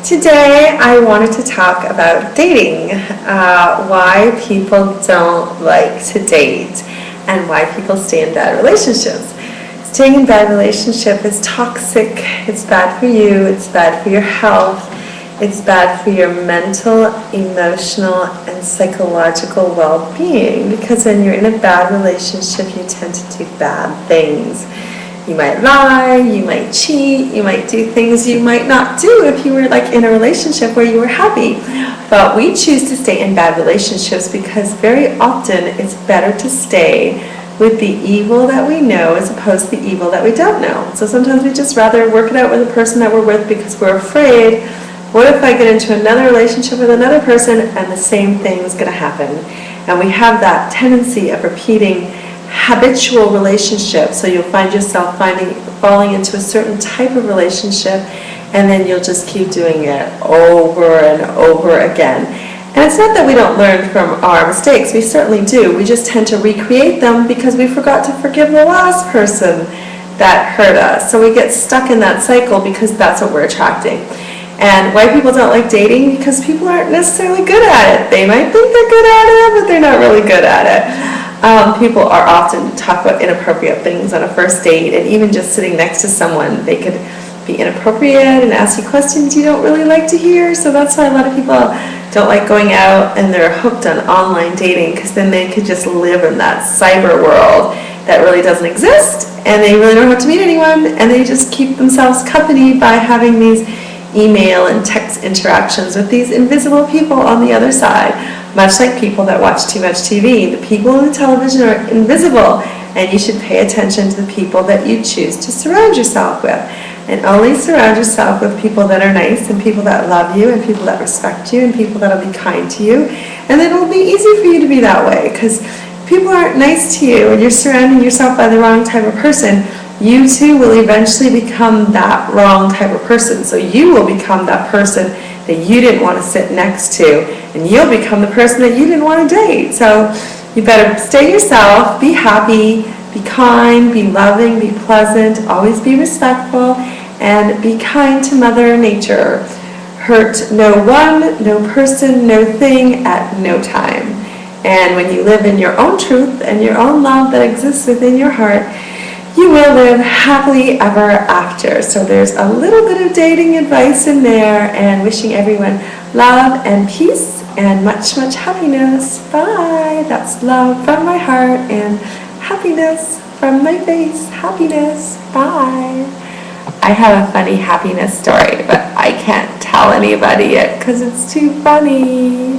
Today I wanted to talk about dating, why people don't like to date, and why people stay in bad relationships. Staying in bad relationship is toxic, it's bad for you, it's bad for your health, it's bad for your mental, emotional, and psychological well-being, because when you're in a bad relationship you tend to do bad things. You might lie, you might cheat, you might do things you might not do if you were like in a relationship where you were happy. But we choose to stay in bad relationships because very often it's better to stay with the evil that we know as opposed to the evil that we don't know. So sometimes we just rather work it out with the person that we're with because we're afraid, what if I get into another relationship with another person and the same thing is going to happen? And we have that tendency of repeating habitual relationship, so you'll find yourself falling into a certain type of relationship, and then you'll just keep doing it over and over again. And it's not that we don't learn from our mistakes, we certainly do. We just tend to recreate them because we forgot to forgive the last person that hurt us. So we get stuck in that cycle because that's what we're attracting. And why people don't like dating? Because people aren't necessarily good at it. They might think they're good at it, but they're not really good at it. People are often talk about inappropriate things on a first date, and even just sitting next to someone, they could be inappropriate and ask you questions you don't really like to hear. So that's why a lot of people don't like going out and they're hooked on online dating, because then they could just live in that cyber world that really doesn't exist, and they really don't have to meet anyone, and they just keep themselves company by having these email and text interactions with these invisible people on the other side. Much like people that watch too much TV, the people on the television are invisible, and you should pay attention to the people that you choose to surround yourself with. And only surround yourself with people that are nice, and people that love you, and people that respect you, and people that will be kind to you. And then it will be easy for you to be that way, because people aren't nice to you and you're surrounding yourself by the wrong type of person, you too will eventually become that wrong type of person. So you will become that person that you didn't want to sit next to, and you'll become the person that you didn't want to date. So you better stay yourself, be happy, be kind, be loving, be pleasant, always be respectful, and be kind to Mother Nature. Hurt no one, no person, no thing at no time. And when you live in your own truth and your own love that exists within your heart, you will live happily ever after. So there's a little bit of dating advice in there, and wishing everyone love and peace and much, much happiness. Bye. That's love from my heart and happiness from my face. Happiness. Bye. I have a funny happiness story, but I can't tell anybody yet because it's too funny.